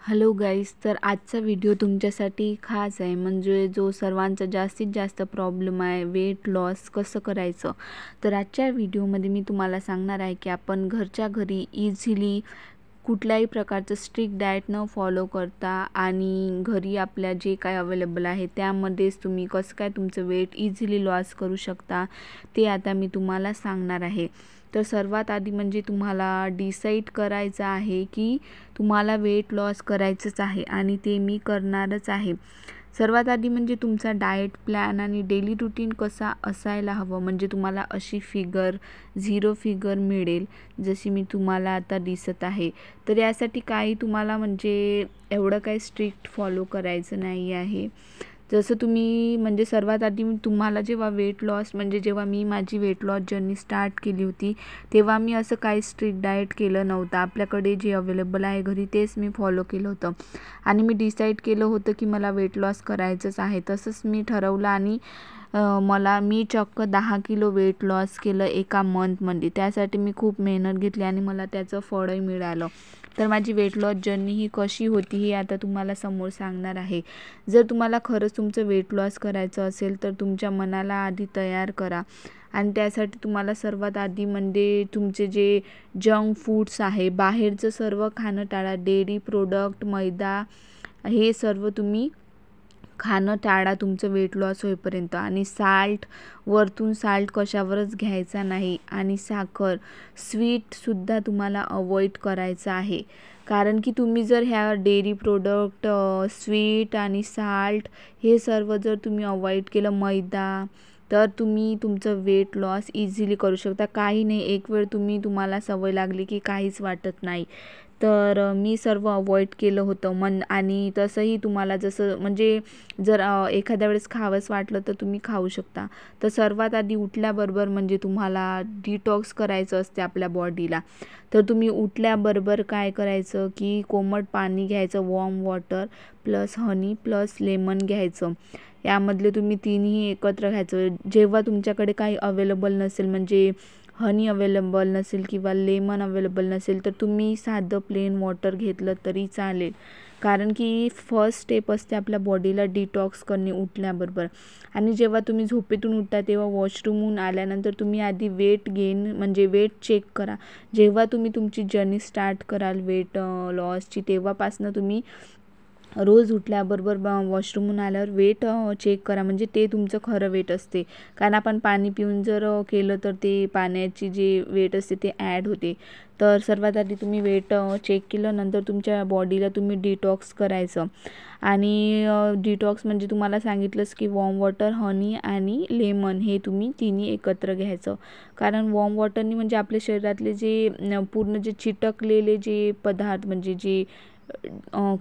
Hello guys, तर आजचा video तुमच्यासाठी खास आहे. म्हणजे जो सर्वांचा जास्तीत जास्त प्रॉब्लेम आहे, वेट लॉस कसं करायचं. तर आजच्या व्हिडिओमध्ये मी तुम्हाला सांगणार आहे की आपण घरच्या घरी इझिली कुठल्याही प्रकारचं स्ट्रिक्ट डाएट न फॉलो करता आणि घरी आपल्या जे काय अवेलेबल आहे त्यामध्येच तुम्ही कसं काय तुमचं वेट इझिली लॉस करू शकता ते आता मी तुम्हाला सांगणार आहे. तर सर्वात आधी म्हणजे तुम्हाला डिसाईड करायचं आहे की तुम्हाला वेट लॉस करायचंच आहे आणि ते मी करणारच आहे. सर्वात आधी म्हणजे तुमचा डाएट प्लॅन आणि डेली रुटीन कसा असायला हवं, म्हणजे तुम्हाला अशी फिगर 0 फिगर मिळेल जशी मी तुम्हाला आता दिसत आहे. तर यासाठी काही तुम्हाला म्हणजे एवढं काही स्ट्रिक्ट फॉलो करायचं नाही आहे. जसं तुम्ही म्हणजे सर्वात आधी तुम्हाला जेव्हा वेट लॉस म्हणजे जेव्हा मी माझी वेट लॉस जर्नी स्टार्ट केली होती तेव्हा मी असं काही स्ट्रिक्ट डाएट केलं नव्हतं. आपल्याकडे जे अवेलेबल आहे घरी तेच मी फॉलो केलं होतं आणि मी डिसाईड केलं होतं की मला वेट लॉस करायचंच आहे. तसंच मी ठरवलं आणि मी चक्क 10 किलो वेट लॉस केलं एका मंथमध्ये. त्यासाठी मी खूप मेहनत घेतली आणि मला त्याचं फळही मिळालं. तर माझी वेट लॉस जर्नी ही कशी होती हे आता तुम्हाला समोर सांगणार आहे. जर तुम्हाला खरंच तुमचं वेट लॉस करायचं असेल तर तुमच्या मनाला आधी तयार करा आणि त्यासाठी तुम्हाला सर्वात आधी म्हणजे तुमचे जे जंक फूड्स आहे, बाहेरचं सर्व खाणं टाळा. डेअरी प्रोडक्ट, मैदा हे सर्व तुम्ही खाणं टाळा तुमचं वेट लॉस होईपर्यंत. आणि वरतून साल्ट कशावरच घ्यायचा नाही आणि साखर, स्वीटसुद्धा तुम्हाला अवॉइड करायचं आहे. कारण की तुम्ही जर ह्या डेअरी प्रोडक्ट, स्वीट आणि साल्ट हे सर्व जर तुम्ही अवॉइड केलं, मैदा, तर तुम्ही तुमचं वेट लॉस इझिली करू शकता. काही नाही, एक वेळ तुम्हाला सवय लागली की काहीच वाटत नाही. तर मी सर्व अवॉइड केलं होतं आणि तसंही तुम्हाला जसं म्हणजे जर एखाद्या वेळेस खावंच वाटलं तर तुम्ही खाऊ शकता. तर सर्वात आधी उठल्याबरोबर म्हणजे तुम्हाला डिटॉक्स करायचं असते आपल्या बॉडीला. तर तुम्ही उठल्याबरोबर काय करायचं की कोमट पाणी घ्यायचं, warm water plus honey plus lemon घ्यायचं. यामधले तुम्ही तिन्ही एकत्र घ्यायचं. जेव्हा तुमच्याकडे काही अवेलेबल नसेल म्हणजे हनी अवेलेबल नसेल किंवा लेमन अवेलेबल नसेल तर तुम्ही साधं प्लेन वॉटर घेतलं तरी चालेल. कारण की फर्स्ट स्टेप असते आपल्या बॉडीला डिटॉक्स करणे उठल्याबरोबर. आणि जेव्हा तुम्ही झोपेतून उठता तेव्हा वॉशरूमहून आल्यानंतर तुम्ही आधी वेट गेन म्हणजे वेट चेक करा. जेव्हा तुम्ही तुमची जर्नी स्टार्ट कराल वेट लॉसची तेव्हापासून तुम्ही रोज उठल्याबरोबर वॉशरूमहून आल्यावर वेट चेक करा, म्हणजे ते तुमचं खरं वेट असते. कारण आपण पाणी पिऊन जर केलं तर ते पाण्याची जे वेट असते ते ॲड होते. तर सर्वात आधी तुम्ही वेट चेक केलं, नंतर तुमच्या बॉडीला तुम्ही डिटॉक्स करायचं. आणि डिटॉक्स म्हणजे तुम्हाला सांगितलंच की वॉर्म वॉटर, हनी आणि लेमन हे तुम्ही तिन्ही एकत्र घ्यायचं. कारण वॉर्म वॉटरनी म्हणजे आपल्या शरीरातले जे पूर्ण जे चिटकलेले जे पदार्थ म्हणजे जे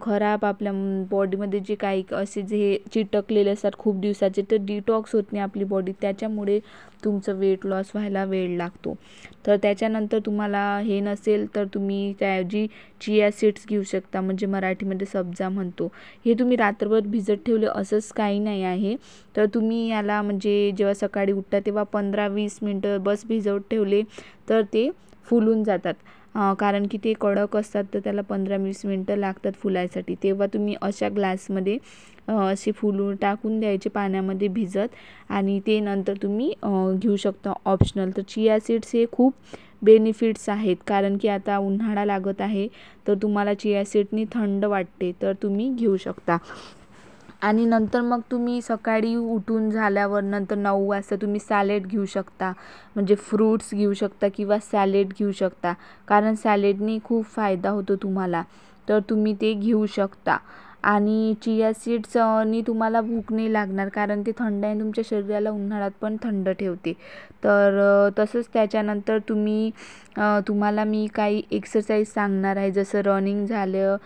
खराब आपल्या बॉडीमध्ये जे काही असे जे चिटकलेले असतात खूप दिवसाचे, तर डिटॉक्स होत नाही आपली बॉडी. त्याच्यामुळे तुमचं वेट लॉस व्हायला वेळ लागतो. तर त्याच्यानंतर तुम्हाला हे नसेल तर तुम्ही त्याऐवजी चिया सीड्स घेऊ शकता, म्हणजे मराठीमध्ये सब्जा म्हणतो. हे तुम्ही रात्रभर भिजत ठेवले असंच काही नाही आहे. तर तुम्ही याला म्हणजे जेव्हा सकाळी उठता तेव्हा 15-20 मिनटं बस भिजवत ठेवले तर ते फुलून जातात. कारण की ते कडक असतात तर त्याला 15-20 मिनटं लागतात फुलायसाठी. तेव्हा तुम्ही अशा ग्लासमध्ये असे फुलून टाकून द्यायचे पाण्यामध्ये भिजत आणि ते नंतर तुम्ही घेऊ शकता ऑप्शनल. तर चिया सीड्स हे खूप बेनिफिट्स आहेत. कारण की आता उन्हाळा लागत आहे तर तुम्हाला चिया सीडनी थंड वाटते तर तुम्ही घेऊ शकता. आणि नंतर मग तुम्ही सकाळी उठून झाल्यावर नंतर 9 वाजता तुम्ही सॅलेड घेऊ शकता, म्हणजे फ्रूट्स घेऊ शकता किंवा सॅलेड घेऊ शकता. कारण सॅलेडनी खूप फायदा होतो तुम्हाला, तर तुम्ही ते घेऊ शकता. आणि चिया सीड्सनी तुम्हाला भूक नाही लागणार कारण ते थंड आहे, तुमच्या शरीराला उन्हाळ्यात पण थंड ठेवते. तर तसंच त्याच्यानंतर तुम्हाला मी काही एक्सरसाइज सांगणार आहे. जसं रनिंग झालं,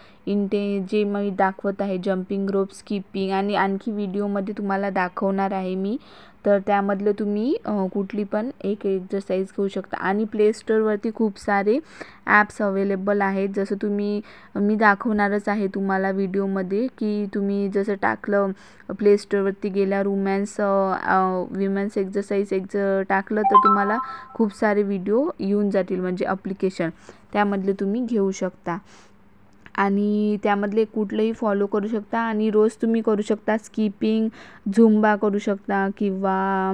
जे मी दाखवत आहे जंपिंग रोप, स्किपिंग आणि आणखी व्हिडिओमध्ये तुम्हाला दाखवणार आहे मी. तर त्यामधलं तुम्ही कुठली पण एक एक्सरसाइज घेऊ शकता. आणि प्ले स्टोअरवरती खूप सारे ॲप्स अवेलेबल आहेत. जसं मी दाखवणारच आहे तुम्हाला व्हिडिओमध्ये की तुम्ही जसं टाकलं प्ले स्टोअरवरती गेल्यावर विमेन्स एक्सरसाइज टाकलं तर तुम्हाला खूप सारे व्हिडिओ येऊन जातील, म्हणजे ॲप्लिकेशन त्यामधले तुम्ही घेऊ शकता. आणि त्यामधले कुठलंही फॉलो करू शकता आणि रोज तुम्ही करू शकता. स्किपिंग, झुंबा करू शकता किंवा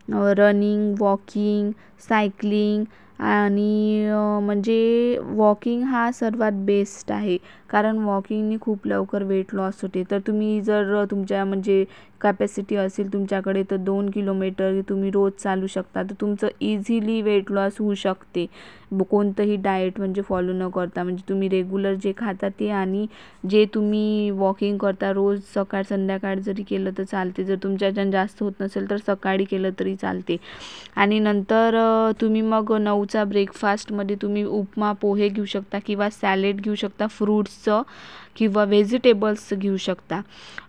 रनिंग, वॉकिंग, सायकलिंग आणि म्हणजे वॉकिंग हा सर्वात बेस्ट आहे, कारण वॉकिंगने खूप लवकर वेट लॉस होते. तर तुम्ही जर तुमच्या म्हणजे कॅपॅसिटी असेल तुमच्याकडे तर 2 किलोमीटर तुम्ही रोज चालू शकता, तर तुमचं इझिली वेट लॉस होऊ शकते. कोणतंही डाएट म्हणजे फॉलो न करता, म्हणजे तुम्ही रेग्युलर जे खाता ते आणि जे तुम्ही वॉकिंग करता रोज सकाळ संध्याकाळ जरी केलं तर चालते. जर तुमच्याच्यानं जास्त होत नसेल तर सकाळी केलं तरी चालते. आणि नंतर तुम्ही मग 9चा ब्रेकफास्टमध्ये तुम्ही उपमा, पोहे घेऊ शकता किंवा सॅलेड घेऊ शकता फ्रूट्सचं किंवा व्हेजिटेबल्सचं घेऊ शकता.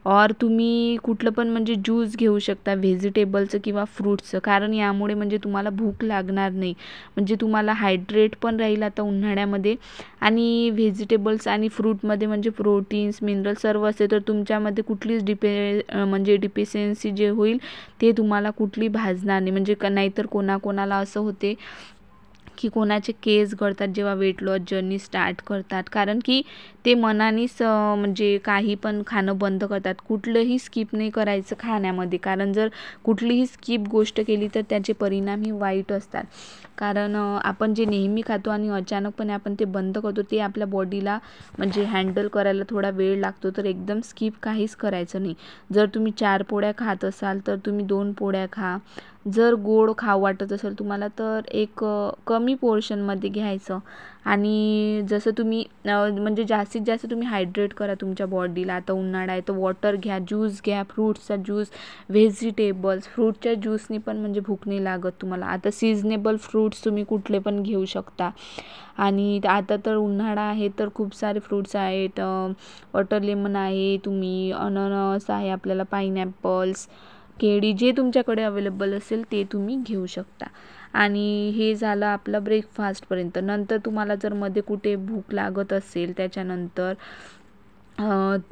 और तुम्ही कुठलं पण म्हणजे ज्यूस घेऊ शकता व्हेजिटेबलचं किंवा फ्रूट्सचं, कारण यामुळे म्हणजे तुम्हाला भूक लागणार नाही, म्हणजे तुम्हाला हायड्रेट पण राहील आता उन्हाळ्यामध्ये. आणि व्हेजिटेबल्स आणि फ्रूटमध्ये म्हणजे प्रोटीन्स, मिनरल सर्व असते, तर तुमच्यामध्ये कुठलीच म्हणजे डिफिशियन्सी जे होईल ते तुम्हाला कुठली भाजणार नाही. म्हणजे नाहीतर कोणाकोणाला असं होते की कोणाचे केस गळतात जेव्हा वेट लॉस जर्नी स्टार्ट करतात, कारण की ते मनानेच म्हणजे काही पण खाणं बंद करतात. कुठलंही स्किप नाही करायचं खाण्यामध्ये, कारण जर कुठलीही स्किप गोष्ट केली तर त्याचे परिणामही वाईट असतात. कारण आपण जे नेहमी खातो आणि अचानकपणे आपण ते बंद करतो ते आपल्या बॉडीला म्हणजे हँडल करायला थोडा वेळ लागतो. तर एकदम स्किप काहीच करायचं नाही. जर तुम्ही 4 पोळ्या खात असाल तर तुम्ही 2 पोळ्या खा. जर गोड खाऊ वाटत असेल तुम्हाला तर एक कमी पोर्शनमध्ये घ्यायचं. आणि जसं तुम्ही म्हणजे जास्तीत जास्त तुम्ही हायड्रेट करा तुमच्या बॉडीला. आता उन्हाळा आहे तर वॉटर घ्या, ज्यूस घ्या, फ्रूट्सचा ज्यूस, व्हेजिटेबल्स. फ्रूटच्या ज्यूसनी पण म्हणजे भूक नाही लागत तुम्हाला. आता सीझनेबल फ्रूट्स तुम्ही कुठले पण घेऊ शकता. आणि आता तर उन्हाळा आहे तर खूप सारे फ्रूट्स आहेत. वॉटरलेमन आहे, तुम्ही अननस आहे, आपल्याला पाईनॲपल्स, केळी, जे तुमच्याकडे अवेलेबल असेल ते तुम्ही घेऊ शकता. आणि हे झालं आपलं ब्रेकफास्टपर्यंत. नंतर तुम्हाला जर मध्ये कुठे भूक लागत असेल त्याच्यानंतर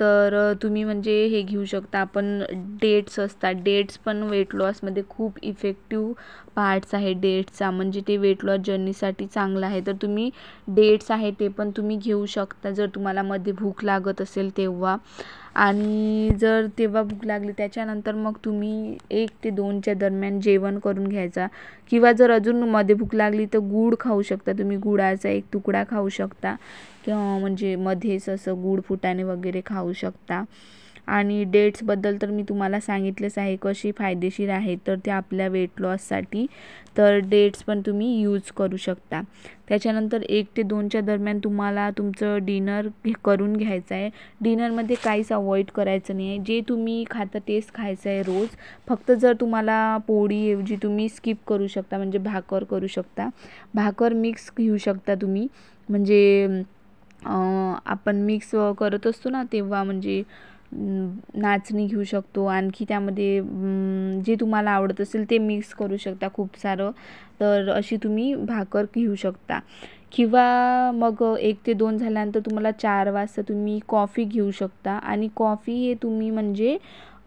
तर तुम्ही म्हणजे हे घेऊ शकता. आपण डेट्स असतात, डेट्स पण वेट लॉसमध्ये खूप इफेक्टिव्ह पार्ट्स आहे डेट्सचा, म्हणजे ते वेट लॉस जर्नीसाठी चांगलं आहे. तर तुम्ही डेट्स आहे ते पण तुम्ही घेऊ शकता जर तुम्हाला मध्ये भूक लागत असेल तेव्हा. आणि जर तेव्हा भूक लागली त्याच्यानंतर मग तुम्ही 1 ते 2च्या दरम्यान जेवण करून घ्यायचा. किंवा जर अजून मध्ये भूक लागली तर गूळ खाऊ शकता तुम्ही, गुळाचा 1 तुकडा खाऊ शकता किंवा म्हणजे मध्येच असं गूळ फुटाणे वगैरे खाऊ शकता. आणि डेट्सबद्दल तर मी तुम्हाला सांगितलेच आहे कशी फायदेशीर आहे तर ते आपल्या वेट लॉससाठी. तर डेट्स पण तुम्ही यूज करू शकता. त्याच्यानंतर 1 ते 2च्या दरम्यान तुम्हाला तुमचं डिनर करून घ्यायचं आहे. डिनरमध्ये काहीच अवॉइड करायचं नाही आहे, जे तुम्ही खाता तेच खायचं आहे रोज. फक्त जर तुम्हाला पोळीऐवजी तुम्ही स्किप करू शकता, म्हणजे भाकर करू शकता, भाकर मिक्स घेऊ शकता तुम्ही. म्हणजे आपण मिक्स करत असतो ना तेव्हा म्हणजे नाचणी घेऊ शकतो. आणखी त्यामध्ये जे तुम्हाला आवडत असेल ते मिक्स करू शकता खूप सारं. तर अशी तुम्ही भाकर घेऊ शकता. किंवा मग 1 ते 2 झाल्यानंतर तुम्हाला 4 वाजता तुम्ही कॉफी घेऊ शकता. आणि कॉफी हे तुम्ही म्हणजे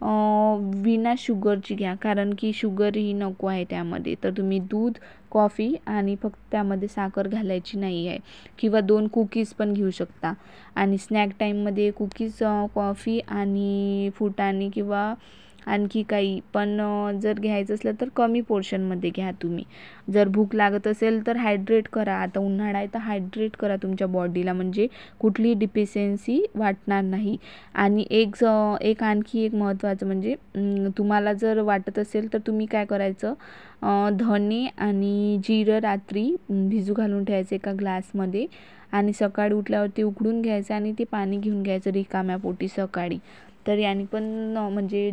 विना शुगरची घ्या, कारण की शुगर ही नको आहे त्यामध्ये. तर तुम्ही दूध, कॉफी आणि फक्त त्यामध्ये साखर घालायची नाही आहे. किंवा 2 कुकीज पण घेऊ शकता. आणि स्नॅक टाईममध्ये कुकीज, कॉफी आणि फुटाणे किंवा आणखी काही पण जर घ्यायचं असलं तर कमी पोर्शनमध्ये घ्या तुम्ही. जर भूक लागत असेल तर हायड्रेट करा. आता उन्हाळा आहे तर हायड्रेट करा तुमच्या बॉडीला, म्हणजे कुठलीही डिफिशियन्सी वाटणार नाही. आणि एक आणखी एक महत्त्वाचं म्हणजे तुम्हाला जर वाटत असेल तर तुम्ही काय करायचं, धणे आणि जिरं रात्री भिजू घालून ठेवायचं एका ग्लासमध्ये आणि सकाळी उठल्यावरती उकडून घ्यायचं आणि ते पाणी घेऊन घ्यायचं रिकाम्या पोटी सकाळी. तर याने पण म्हणजे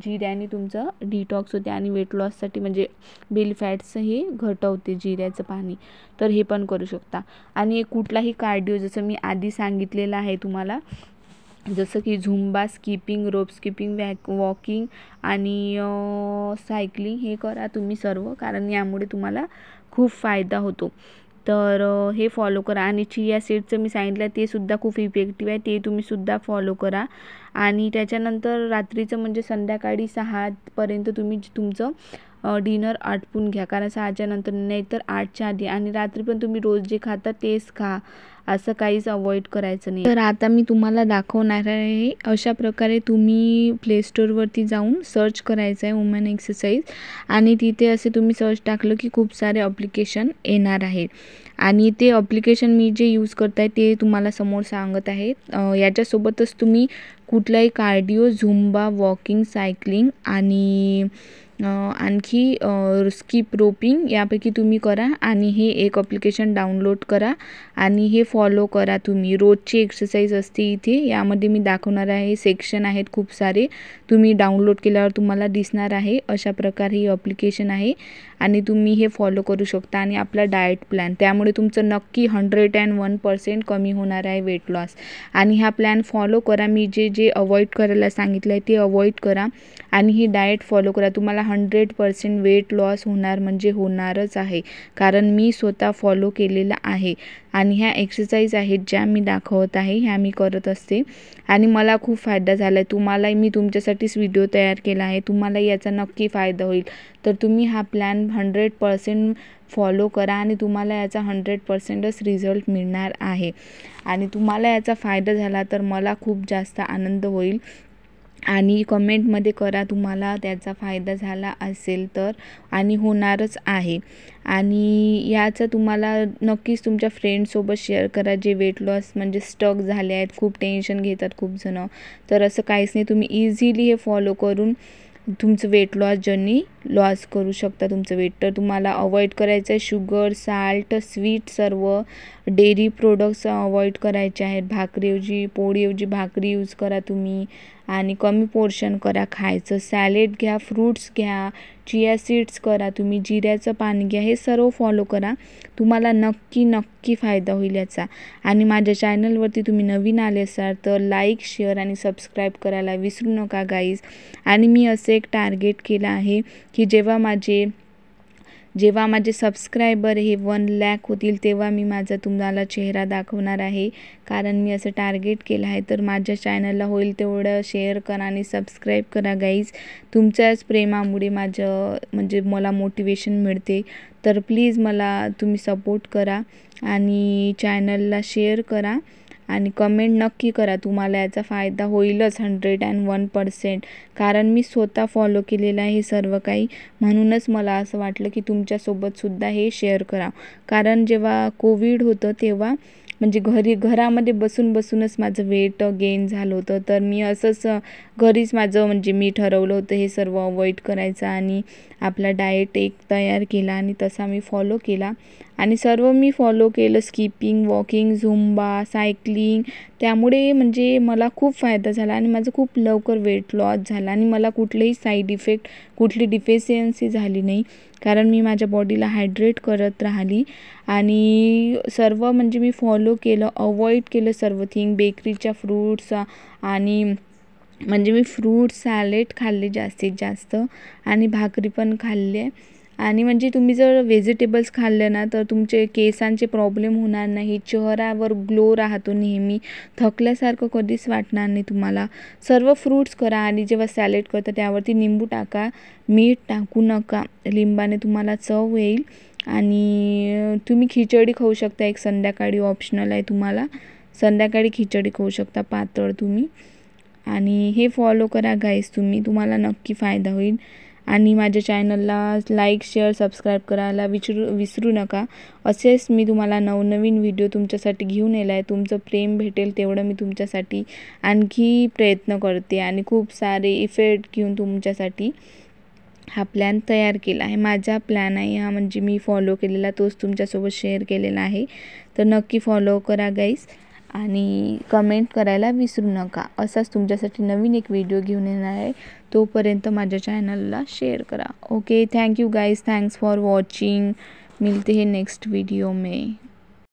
जिऱ्याने तुमचं डिटॉक्स होते आणि वेट लॉससाठी म्हणजे बेली फॅट्स हे घटवते जिऱ्याचं पाणी. तर हे पण करू शकता. आणि कुठलाही कार्डिओ जसं मी आधी सांगितलेलं आहे तुम्हाला, जसं की झुंबा, स्किपिंग, रोप स्किपिंग, वॉकिंग आणि सायकलिंग हे करा तुम्ही सर्व, कारण यामुळे तुम्हाला खूप फायदा होतो. तर हे फॉलो करा. आणि चिया सीड्सचं मी सांगितलं ते सुद्धा खूप इफेक्टिव्ह आहे, ते तुम्ही सुद्धा फॉलो करा. आणि त्याच्यानंतर रात्रीचं म्हणजे संध्याकाळी 6 पर्यंत तुम्ही तुमचं डिनर आटपून घ्या, कारण 6च्या नंतर नाही तर 8च्या आधी. आणि रात्री पण तुम्ही रोज जे खाता तेच खा, असं काहीच अवॉइड करायचं नाही. तर आता मी तुम्हाला दाखवणार आहे. अशा प्रकारे तुम्ही प्ले स्टोअरवरती जाऊन सर्च करायचं आहे वुमन एक्सरसाइज, आणि तिथे असे तुम्ही सर्च टाकलं की खूप सारे ॲप्लिकेशन येणार आहेत. आणि ते ॲप्लिकेशन मी जे यूज करत आहे ते तुम्हाला समोर सांगत आहे. याच्यासोबतच तुम्ही कुठलाही कार्डिओ, झुंबा, वॉकिंग, सायकलिंग आणि आणखी स्किप रोपिंग यापैकी तुम्ही करा. आणि हे एक ॲप्लिकेशन डाउनलोड करा आणि हे फॉलो करा तुम्ही. रोजची एक्सरसाइज असते इथे, यामध्ये मी दाखवणार आहे. सेक्शन आहेत खूप सारे, तुम्ही डाउनलोड केल्यावर तुम्हाला दिसणार आहे. अशा प्रकारे ही ॲप्लिकेशन आहे आणि तुम्ही हे फॉलो करू शकता. आणि आपला डाएट प्लॅन, त्यामुळे तुमचं नक्की 101% कमी होणार आहे वेट लॉस. आणि हा प्लॅन फॉलो करा. मी जे अवॉइड करायला सांगितलं आहे ते अवॉइड करा आणि ही डाएट फॉलो करा. तुम्हाला 100% वेट लॉस होणार म्हणजे होणारच आहे, कारण मी स्वतः फॉलो केलेलं आहे. आणि ह्या एक्सरसाइज आहेत ज्या मी दाखवत आहे, ह्या मी करत असते आणि मला खूप फायदा झाला आहे. तुम्हालाही मी तुमच्यासाठीच व्हिडिओ तयार केला आहे, तुम्हाला याचा नक्की फायदा होईल. तर तुम्ही हा प्लॅन 100% फॉलो करा आणि तुम्हाला याचा 100%च रिझल्ट मिळणार आहे. आणि तुम्हाला याचा फायदा झाला तर मला खूप जास्त आनंद होईल. आणि कमेंटमध्ये करा तुम्हाला त्याचा फायदा झाला असेल तर, आणि होणारच आहे. आणि याचा तुम्हाला नक्कीच तुमच्या फ्रेंड्ससोबत शेअर करा जे वेट लॉस म्हणजे स्टक झाले आहेत, खूप टेन्शन घेतात खूप जण. तर असं काहीच नाही, तुम्ही इझिली हे फॉलो करून तुमचं वेट लॉस जर्नी लॉस करू शकता तुमचं वेट. तर तुम्हाला अवॉइड करायचं आहे शुगर, साल्ट, स्वीट, सर्व डेअरी प्रोडक्ट्स अवॉइड करायचे आहेत. भाकरीऐवजी, पोळीऐवजी भाकरी यूज करा तुम्ही. आणि कमी पोर्शन करा खायचं. सॅलेड घ्या, फ्रूट्स घ्या, चिया सीड्स करा तुम्ही, जिऱ्याचं पाणी घ्या. हे सर्व फॉलो करा, तुम्हाला नक्की फायदा होईल याचा. आणि माझ्या चॅनलवरती तुम्ही नवीन आले असाल तर लाईक, शेअर आणि सबस्क्राईब करायला विसरू नका गाईज. आणि मी असं एक टार्गेट केलं आहे की जेव्हा माझे सबस्क्रायबर हे 1 लाख होतील तेव्हा मी माझा तुम्हाला चेहरा दाखवणार आहे, कारण मी असं टार्गेट केलं आहे. तर माझ्या चॅनलला होईल तेवढं शेअर करा आणि सबस्क्राईब करा गाईज. तुमच्याच प्रेमामुळे म्हणजे मला मोटिवेशन मिळते. तर प्लीज मला तुम्ही सपोर्ट करा आणि चॅनलला शेअर करा आणि कमेंट नक्की करा. तुम्हाला याचा फायदा होईलच 101%, कारण मी स्वतः फॉलो केलेलं आहे हे सर्व काही. म्हणूनच मला असं वाटलं की तुमच्यासोबतसुद्धा हे शेअर करा. कारण जेव्हा कोविड होतं तेव्हा म्हणजे घरामध्ये बसूनच माझं वेट गेन झालं होतं. तर मी असंच घरीच म्हणजे मी ठरवलं होतं हे सर्व अवॉइड करायचं आणि आपला डाएट एक तयार केला आणि तसा मी फॉलो केला. आणि सर्व मी फॉलो केलं, स्किपिंग, वॉकिंग, झुंबा, सायकलिंग. त्यामुळे म्हणजे मला खूप फायदा झाला आणि माझं खूप लवकर वेट लॉस झाला आणि मला कुठलेही साईड इफेक्ट, कुठली डिफिशियन्सी झाली नाही, कारण मी माझ्या बॉडीला हायड्रेट करत राहिली. आणि सर्व म्हणजे मी फॉलो केलं, अवॉइड केलं सर्व थिंग. बेकरीच्या फ्रूट्स आणि म्हणजे मी फ्रूट सॅलेड खाल्ले जास्तीत जास्त आणि भाकरी पण खाल्ले. आणि म्हणजे तुम्ही जर व्हेजिटेबल्स खाल्ले ना तर तुमचे केसांचे प्रॉब्लेम होणार नाही, चेहऱ्यावर ग्लो राहतो नेहमी, थकल्यासारखं कधीच वाटणार नाही तुम्हाला. सर्व फ्रूट्स करा आणि जेव्हा सॅलेड करता त्यावरती निंबू टाका, मीठ टाकू नका, लिंबाने तुम्हाला चव येईल. आणि तुम्ही खिचडी खाऊ शकता, एक संध्याकाळी ऑप्शनल आहे तुम्हाला, संध्याकाळी खिचडी खाऊ शकता पातळ तुम्ही. आणि हे फॉलो करा गाईस तुम्हाला नक्की फायदा होईल. आणि माझ्या चॅनलला लाईक, शेअर, सबस्क्राईब करायला विसरू नका. असेच मी तुम्हाला नवनवीन व्हिडिओ तुमच्यासाठी घेऊन येला आहे. तुमचं प्रेम भेटेल तेवढं मी तुमच्यासाठी आणखी प्रयत्न करते आणि खूप सारे इफेक्ट घेऊन तुमच्यासाठी हा प्लॅन तयार केला आहे. माझा प्लॅन आहे हा, म्हणजे मी फॉलो केलेला, तोच तुमच्यासोबत शेअर केलेला आहे. तर नक्की फॉलो करा गाईज आणि कमेंट करायला विसरू नका. असाच तुमच्यासाठी नवीन एक व्हिडिओ घेऊन येणार आहे, तोपर्यंत माझ्या चॅनलला शेअर करा. Okay, thank you guys, thanks for watching. मिलते हैं नेक्स्ट वीडियो में.